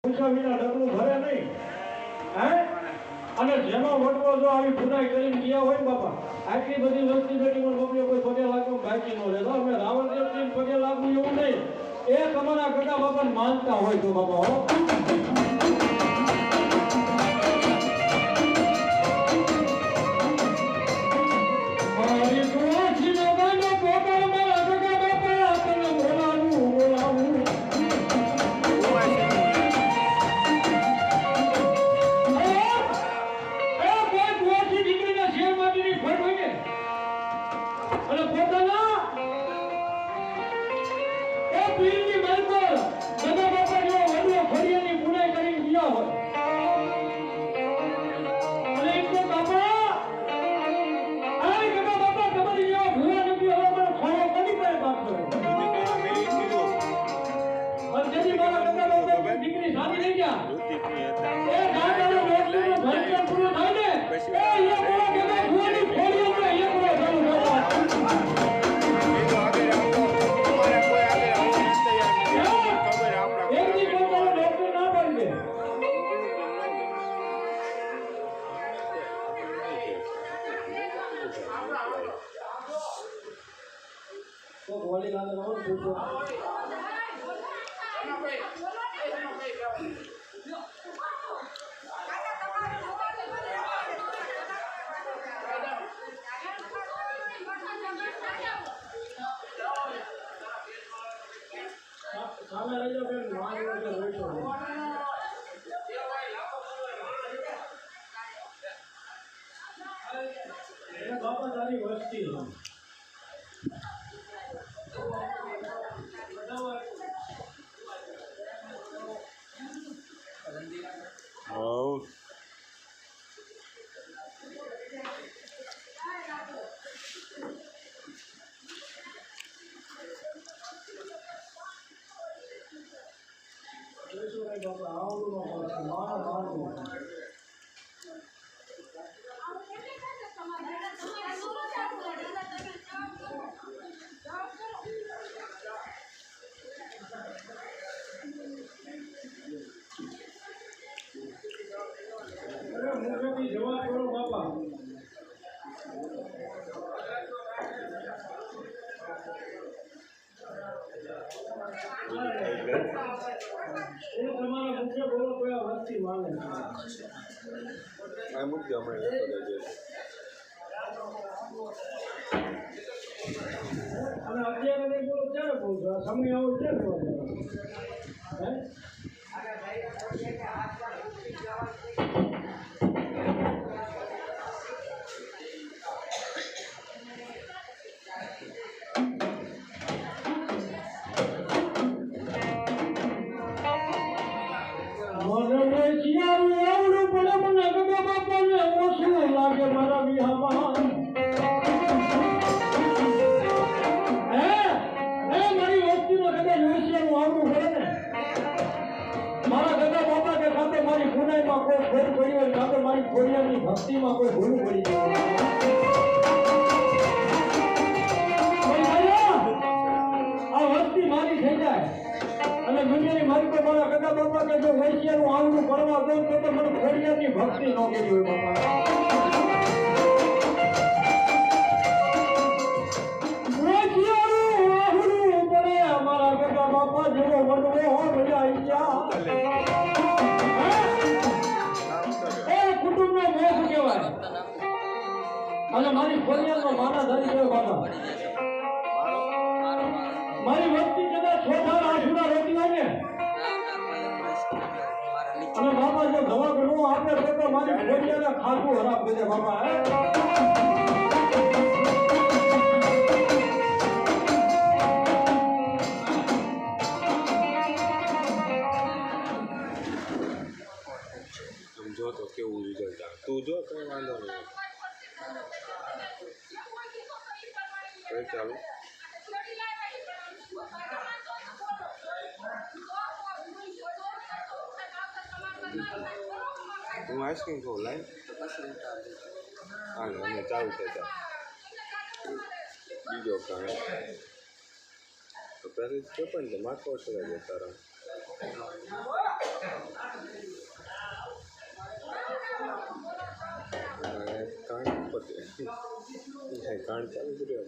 વિના ડગલું ભરે નહીં હે અને જેમાં વટવો જો આવી પુનાઈ કરીને ગયા હોય બાપા આટલી બધી વસ્તી બેઠી પણ બપડીઓ કોઈ પગે લાગવું બાકી ન રહેતો અમે રાવણદેવજી પગે લાગવું એવું નહીં એ તમારા કાકા બાપાને માનતા હોય તો બાપા હો સમય આવો છે ભક્તિમાં કોઈ ભૂલ પડી આ વસ્તી મારી થઈ જાય અને દુનિયાની મારી કોઈ મારા કાકા બાપા કે જો વૈશ્યનું આવડું કરવા દઉં તો મને ખોડિયાની ભક્તિ ન કરી હોય બાપા મારા કાકા બાપા જેવો બનવો બધા ઈચ્છા અને મારી ફરિયાદનો માના ધરી ગયો બાબા મારી વસ્તી કદાચ છોટા આશુરા રહેતી હોય ને અને બાબા જો જવાબ ન આપે તો મારી ફરિયાદને ખાતું હરાબ દે બાબા જો તો કેવું રિઝલ્ટ આવે તું જો કઈ વાંધો નહીં ચાલુ હું આઈસ્ક્રીમ ખાઉં લાઈન હાલ અમે ચાલુ થતા બીજો કાંઈ તો પહેલી તો પણ માથો ચડાવી તારા કાંડ ચાલુ કર્યો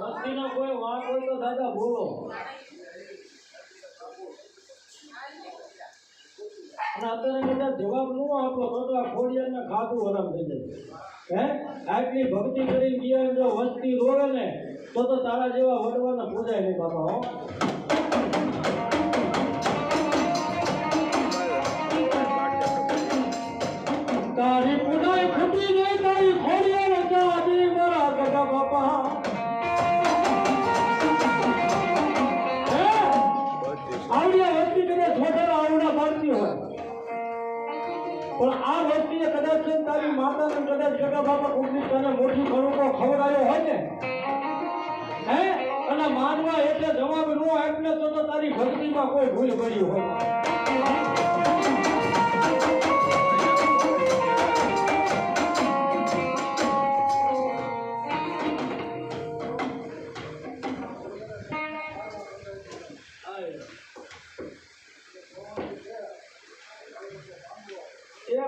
વસ્તીનો કોઈ વાંક હોય તો દાદા બોલો. અને અત્યારે કદાચ જવાબ ન આપો તો આ ખોડિયારને ખાધું હરામ થઈ જાય. આટલી ભક્તિ કરીને ગયા જો વસ્તી રોવે ને તો તારા જેવા વડવાના પૂજાય નહીં બાપા. હો તારી પૂજાય ખૂટી નહીં, તારી ખોડિયાર જાદી મારા ગગા બાપા. આવડિયા વસ્તી કદાચ છોટાના આવડા મારતી હોય પણ આ વસ્તીએ કદાચ તારી માતાને કદાચ ગગા બાપા કુંડી તને મોટી ખરુકો ખવડાવ્યો હોય ને અને માનવા એટલે જવાબ ન આપને તો તારી ભક્તિમાં કોઈ ભૂલ પડી હોય.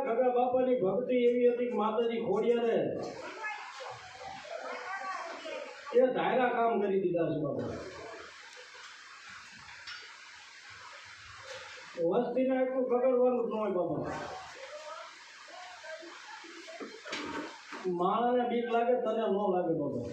ગગા બાપાની ભક્તિ એવી હતી કે માતાજી ખોડિયારે એ ધાયરા કામ કરી દીધા છે બાપા. વસ્તીને એટલું ખગડવાનું જ ન હોય બાપા. માણસને બીક લાગે તને ન લાગે બાપા.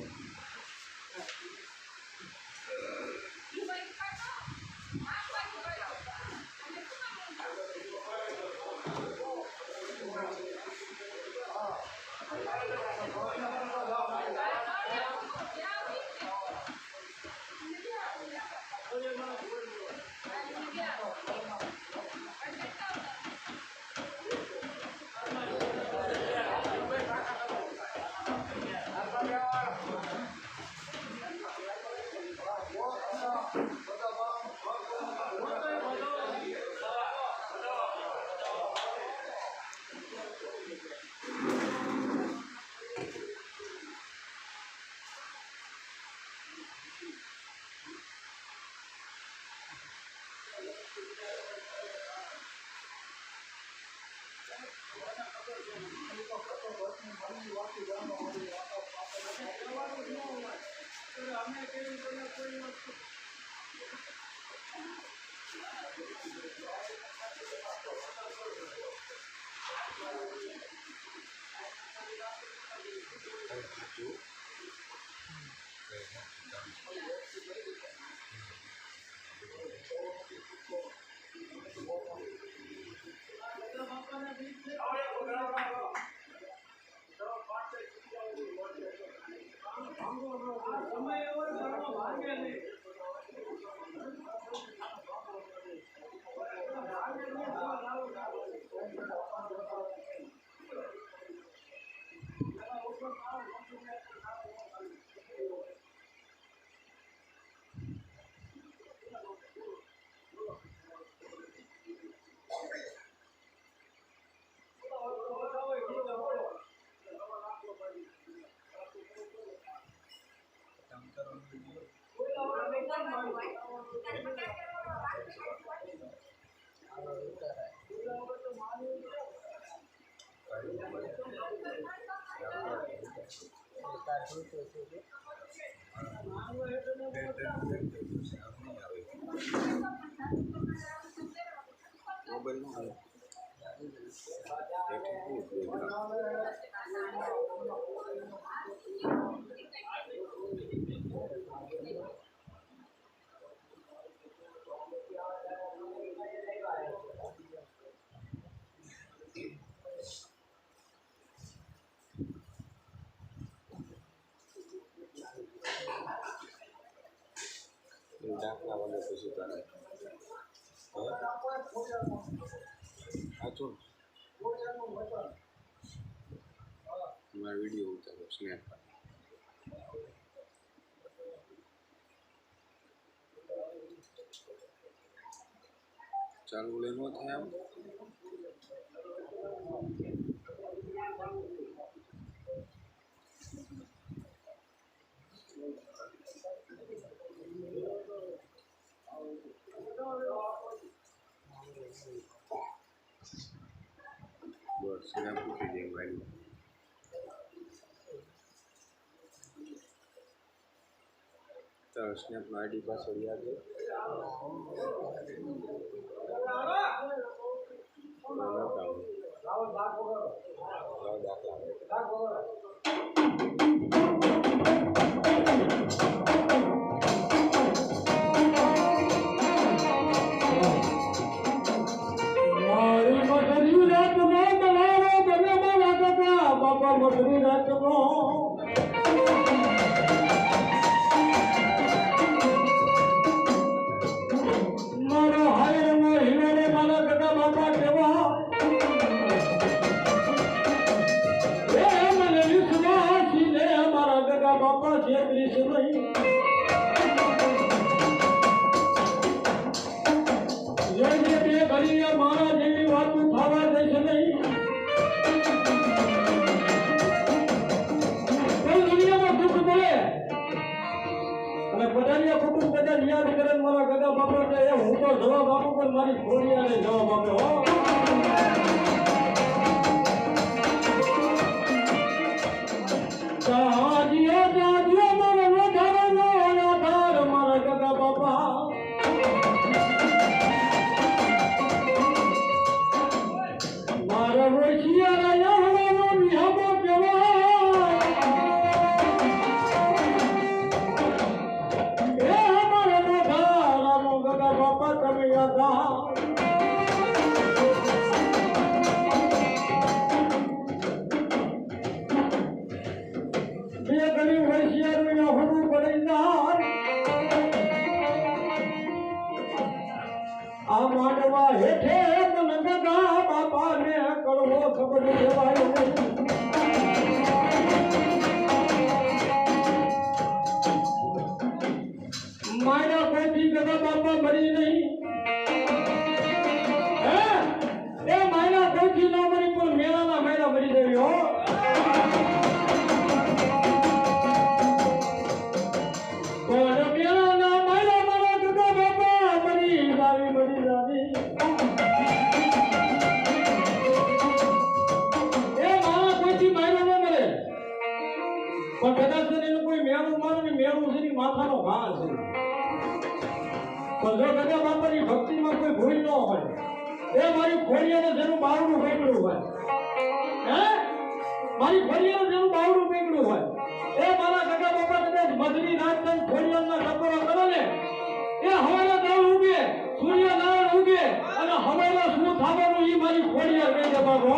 દાખલા વગર પછી તારે સાચું મારો વિડીયો ઉતારો સ્નેપ ચાલુ લઈ ન થાય આમ સીધા પૂછી દે ભાઈ તારો સ્નેપનો આઈડી પાસવર્ડ યાદ છે કુટુંબ કદાચ યાદ કરે મારા ગગા બાપા હું તો જવાબ આપું પણ મારી ખોડિયાને જવાબ આપે હો મારા ગગા બાપા મારા રોશિયા નિહમો આ માંડવા હેઠે ગગા બાપા ને કડવો ખબર દેવાય મારા કોઈથી ગગા બાપા મરી નહીં એ મારા કોઈથી ના મરી પણ મેળાના મેળા મરી ગઈ હો માથાનો ઘા છે પણ જો ગગા બાપાની ભક્તિમાં કોઈ ભૂલ ન હોય એ મારી ખોડિયાને જેનું બાવડું પકડ્યું હોય મારી ખોડિયાને જેનું બાવડું પકડ્યું હોય એ મારા ગગા બાપા કદાચ મધની રાત ખોડિયાના ટકોરો કરે ને એ હવાના દાળ ઉગે સૂર્યનારાયણ ઉગે અને હવાના શું થવાનું એ મારી ખોડિયા કહી દે બાબો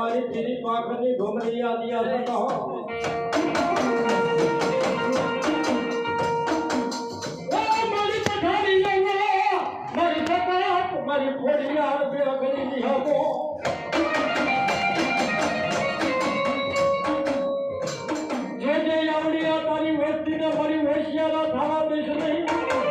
મારી પીરી પાખની ઢોમરી આદિયા સતો મારી પઠારી મારી સકાત મારી ખોડિયાર બે ગરી નિહમો જે આવડિયા તારી વસ્તીને મારી હોશિયારા થવા દેશ નહીં